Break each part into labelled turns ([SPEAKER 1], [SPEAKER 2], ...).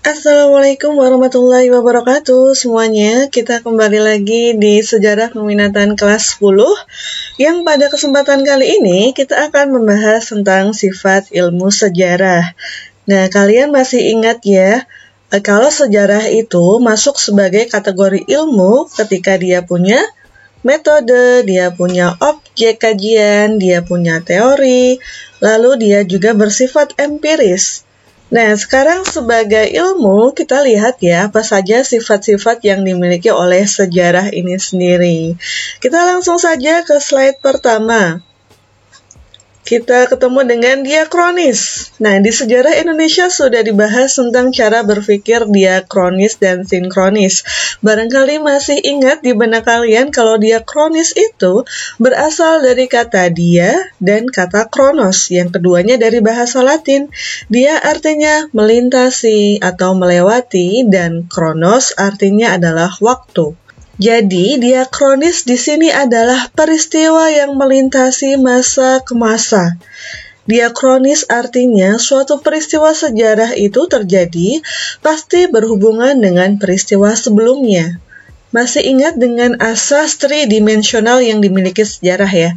[SPEAKER 1] Assalamualaikum warahmatullahi wabarakatuh semuanya. Kita kembali lagi di Sejarah Peminatan kelas 10 yang pada kesempatan kali ini kita akan membahas tentang sifat ilmu sejarah. Nah, kalian masih ingat ya, kalau sejarah itu masuk sebagai kategori ilmu ketika dia punya metode, dia punya objek kajian, dia punya teori, lalu dia juga bersifat empiris. Nah, sekarang sebagai ilmu, kita lihat ya apa saja sifat-sifat yang dimiliki oleh sejarah ini sendiri. Kita langsung saja ke slide pertama. Kita ketemu dengan diakronis. Nah, di sejarah Indonesia sudah dibahas tentang cara berpikir diakronis dan sinkronis. Barangkali masih ingat di benak kalian kalau diakronis itu berasal dari kata dia dan kata kronos, yang keduanya dari bahasa Latin. Dia artinya melintasi atau melewati dan kronos artinya adalah waktu. Jadi, diakronis di sini adalah peristiwa yang melintasi masa ke masa. Diakronis artinya suatu peristiwa sejarah itu terjadi pasti berhubungan dengan peristiwa sebelumnya. Masih ingat dengan asas tridimensional yang dimiliki sejarah ya?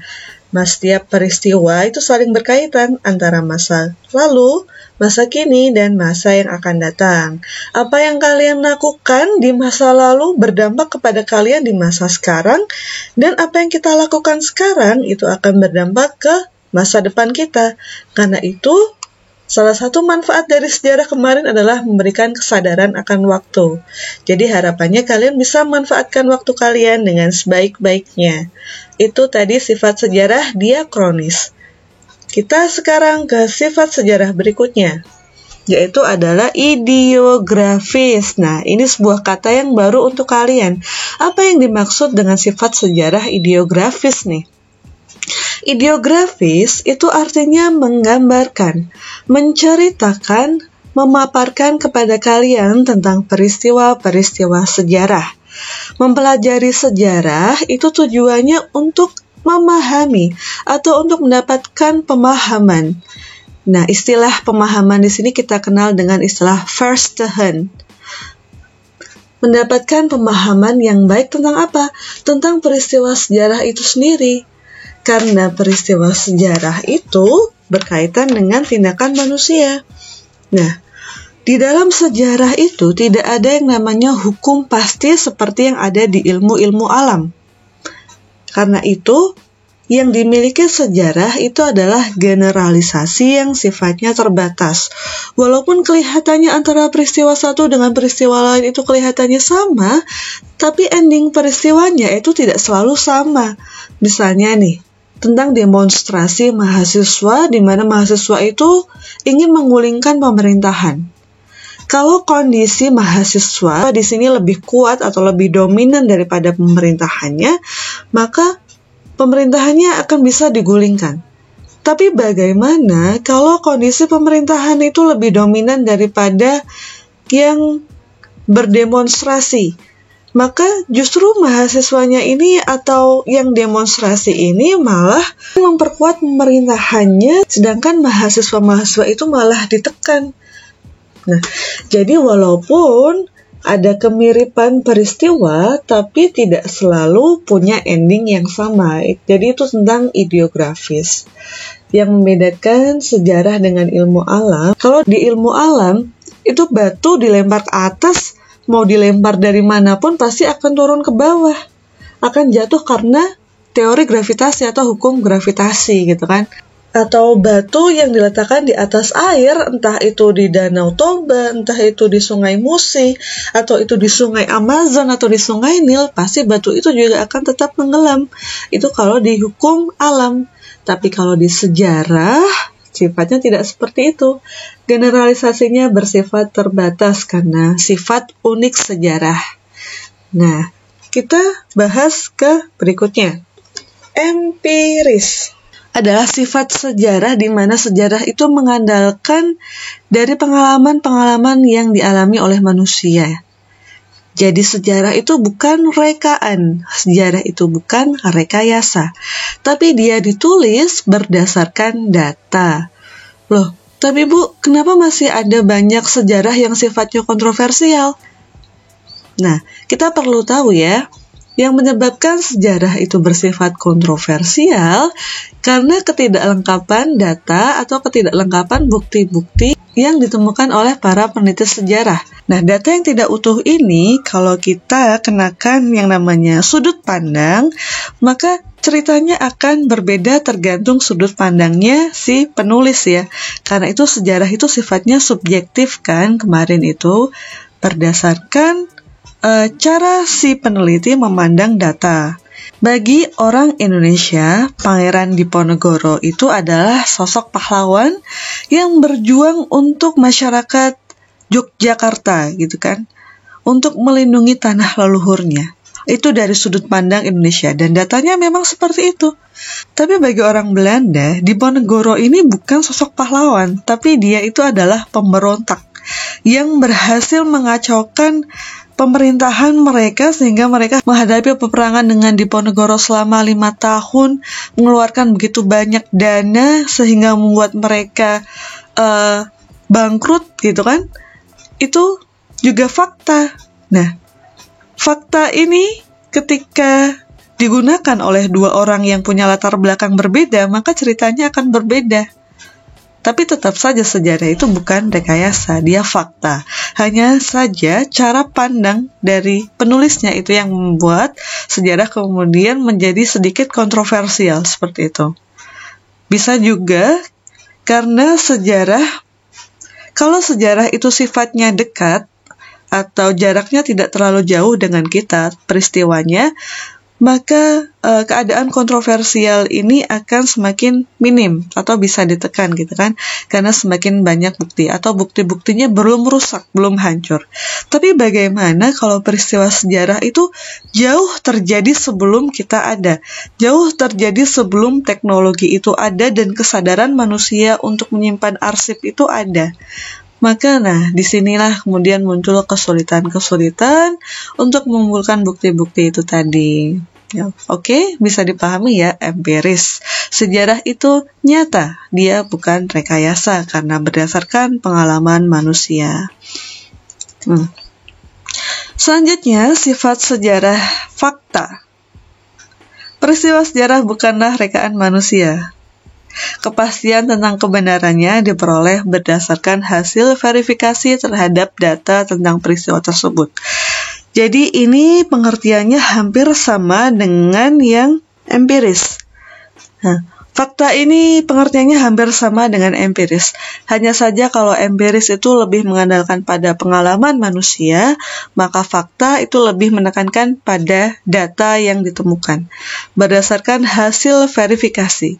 [SPEAKER 1] Setiap peristiwa itu saling berkaitan antara masa lalu, masa kini, dan masa yang akan datang. Apa yang kalian lakukan di masa lalu berdampak kepada kalian di masa sekarang, dan apa yang kita lakukan sekarang itu akan berdampak ke masa depan kita. Karena itu, salah satu manfaat dari sejarah kemarin adalah memberikan kesadaran akan waktu. Jadi harapannya kalian bisa memanfaatkan waktu kalian dengan sebaik-baiknya. Itu tadi sifat sejarah diakronis. Kita sekarang ke sifat sejarah berikutnya, yaitu adalah ideografis. Nah, ini sebuah kata yang baru untuk kalian. Apa yang dimaksud dengan sifat sejarah ideografis nih? Ideografis itu artinya menggambarkan, menceritakan, memaparkan kepada kalian tentang peristiwa-peristiwa sejarah. Mempelajari sejarah itu tujuannya untuk memahami atau untuk mendapatkan pemahaman. Nah, istilah pemahaman di sini kita kenal dengan istilah first hand. Mendapatkan pemahaman yang baik tentang apa? Tentang peristiwa sejarah itu sendiri. Karena peristiwa sejarah itu berkaitan dengan tindakan manusia. Nah, di dalam sejarah itu tidak ada yang namanya hukum pasti seperti yang ada di ilmu-ilmu alam. Karena itu, yang dimiliki sejarah itu adalah generalisasi yang sifatnya terbatas. Walaupun kelihatannya antara peristiwa satu dengan peristiwa lain itu kelihatannya sama, tapi ending peristiwanya itu tidak selalu sama. Misalnya nih, tentang demonstrasi mahasiswa di mana mahasiswa itu ingin menggulingkan pemerintahan. Kalau kondisi mahasiswa di sini lebih kuat atau lebih dominan daripada pemerintahannya, maka pemerintahannya akan bisa digulingkan. Tapi bagaimana kalau kondisi pemerintahan itu lebih dominan daripada yang berdemonstrasi? Maka justru mahasiswanya ini atau yang demonstrasi ini malah memperkuat pemerintahannya, sedangkan mahasiswa-mahasiswa itu malah ditekan. Nah, jadi walaupun ada kemiripan peristiwa, tapi tidak selalu punya ending yang sama. Jadi itu tentang ideografis. Yang membedakan sejarah dengan ilmu alam, kalau di ilmu alam, itu batu dilempar ke atas, mau dilempar dari manapun pasti akan turun ke bawah. Akan jatuh karena teori gravitasi atau hukum gravitasi gitu kan. Atau batu yang diletakkan di atas air, entah itu di Danau Toba, entah itu di Sungai Musi, atau itu di Sungai Amazon, atau di Sungai Nil, pasti batu itu juga akan tetap tenggelam. Itu kalau di hukum alam. Tapi kalau di sejarah, sifatnya tidak seperti itu. Generalisasinya bersifat terbatas karena sifat unik sejarah. Nah, kita bahas ke berikutnya. Empiris adalah sifat sejarah di mana sejarah itu mengandalkan dari pengalaman-pengalaman yang dialami oleh manusia. Jadi sejarah itu bukan rekaan, sejarah itu bukan rekayasa, tapi dia ditulis berdasarkan data. Loh, Tapi Bu, kenapa masih ada banyak sejarah yang sifatnya kontroversial? Nah, kita perlu tahu ya, yang menyebabkan sejarah itu bersifat kontroversial karena ketidaklengkapan data atau ketidaklengkapan bukti-bukti yang ditemukan oleh para peneliti sejarah. Nah, data yang tidak utuh ini, kalau kita kenakan yang namanya sudut pandang, maka ceritanya akan berbeda tergantung sudut pandangnya si penulis ya. Karena itu sejarah itu sifatnya subjektif kan, kemarin itu berdasarkan cara si peneliti memandang data. Bagi orang Indonesia, Pangeran Diponegoro itu adalah sosok pahlawan yang berjuang untuk masyarakat Yogyakarta gitu kan, untuk melindungi tanah leluhurnya. Itu dari sudut pandang Indonesia dan datanya memang seperti itu. Tapi bagi orang Belanda, Diponegoro ini bukan sosok pahlawan, tapi dia itu adalah pemberontak yang berhasil mengacaukan pemerintahan mereka sehingga mereka menghadapi peperangan dengan Diponegoro selama 5 tahun, mengeluarkan begitu banyak dana sehingga membuat mereka bangkrut gitu kan. Itu juga fakta. Nah, fakta ini ketika digunakan oleh dua orang yang punya latar belakang berbeda, maka ceritanya akan berbeda. Tapi tetap saja sejarah itu bukan rekayasa, dia fakta. Hanya saja cara pandang dari penulisnya itu yang membuat sejarah kemudian menjadi sedikit kontroversial seperti itu. Bisa juga karena kalau sejarah itu sifatnya dekat atau jaraknya tidak terlalu jauh dengan kita peristiwanya, maka keadaan kontroversial ini akan semakin minim atau bisa ditekan gitu kan, karena semakin banyak bukti atau bukti-buktinya belum rusak, belum hancur. Tapi bagaimana kalau peristiwa sejarah itu jauh terjadi sebelum kita ada, jauh terjadi sebelum teknologi itu ada dan kesadaran manusia untuk menyimpan arsip itu ada? Maka disinilah kemudian muncul kesulitan-kesulitan untuk mengumpulkan bukti-bukti itu tadi. Ya, Oke, bisa dipahami ya, empiris. Sejarah itu nyata, dia bukan rekayasa karena berdasarkan pengalaman manusia. Selanjutnya, sifat sejarah fakta. Peristiwa sejarah bukanlah rekaan manusia. Kepastian tentang kebenarannya diperoleh berdasarkan hasil verifikasi terhadap data tentang peristiwa tersebut. Jadi ini pengertiannya hampir sama dengan yang empiris. Fakta ini pengertiannya hampir sama dengan empiris. Hanya saja kalau empiris itu lebih mengandalkan pada pengalaman manusia, maka fakta itu lebih menekankan pada data yang ditemukan berdasarkan hasil verifikasi.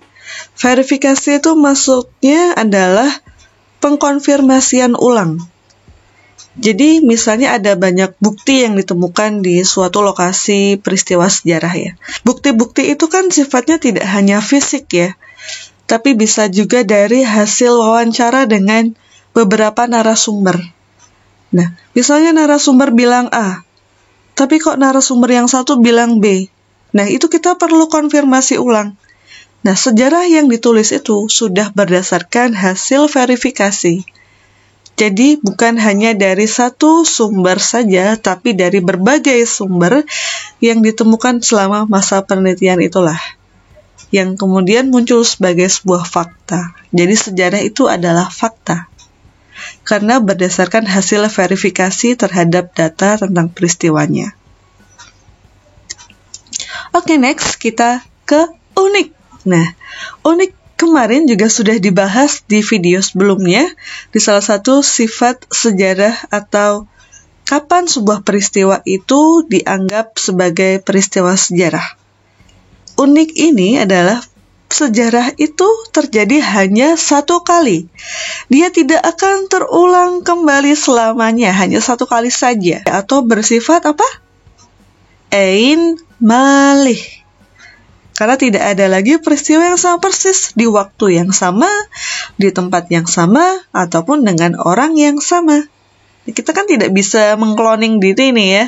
[SPEAKER 1] Verifikasi itu maksudnya adalah pengkonfirmasian ulang. Jadi misalnya ada banyak bukti yang ditemukan di suatu lokasi peristiwa sejarah ya. Bukti-bukti itu kan sifatnya tidak hanya fisik ya, tapi bisa juga dari hasil wawancara dengan beberapa narasumber. Nah, misalnya narasumber bilang A, tapi kok narasumber yang satu bilang B. Nah, itu kita perlu konfirmasi ulang. Nah, sejarah yang ditulis itu sudah berdasarkan hasil verifikasi. Jadi bukan hanya dari satu sumber saja, tapi dari berbagai sumber yang ditemukan selama masa penelitian itulah, yang kemudian muncul sebagai sebuah fakta. Jadi sejarah itu adalah fakta, karena berdasarkan hasil verifikasi terhadap data tentang peristiwanya. Oke, next kita ke unik. Nah, unik kemarin juga sudah dibahas di video sebelumnya di salah satu sifat sejarah atau kapan sebuah peristiwa itu dianggap sebagai peristiwa sejarah. Unik ini adalah sejarah itu terjadi hanya satu kali. Dia tidak akan terulang kembali selamanya, hanya satu kali saja. Atau bersifat apa? Ain malih. Karena tidak ada lagi peristiwa yang sama persis di waktu yang sama, di tempat yang sama, ataupun dengan orang yang sama. Kita kan tidak bisa mengkloning diri nih ya,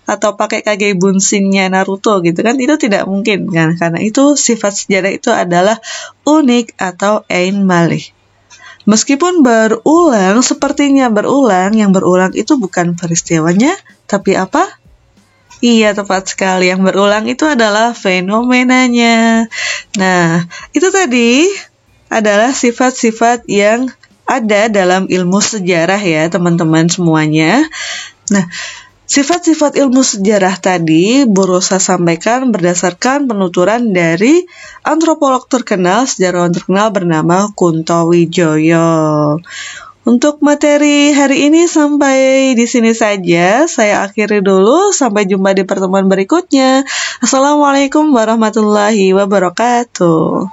[SPEAKER 1] atau pakai Kage Bunshin-nya Naruto gitu kan, itu tidak mungkin kan. Karena itu sifat sejarah itu adalah unik atau ain malih. Meskipun berulang, sepertinya berulang, yang berulang itu bukan peristiwanya, tapi apa? Iya, tepat sekali. Yang berulang itu adalah fenomenanya. Nah, itu tadi adalah sifat-sifat yang ada dalam ilmu sejarah ya, teman-teman semuanya. Nah, sifat-sifat ilmu sejarah tadi Bu Rosa sampaikan berdasarkan penuturan dari antropolog terkenal, sejarawan terkenal bernama Kunto Wijoyo. Untuk materi hari ini sampai di sini saja. Saya akhiri dulu. Sampai jumpa di pertemuan berikutnya. Assalamualaikum warahmatullahi wabarakatuh.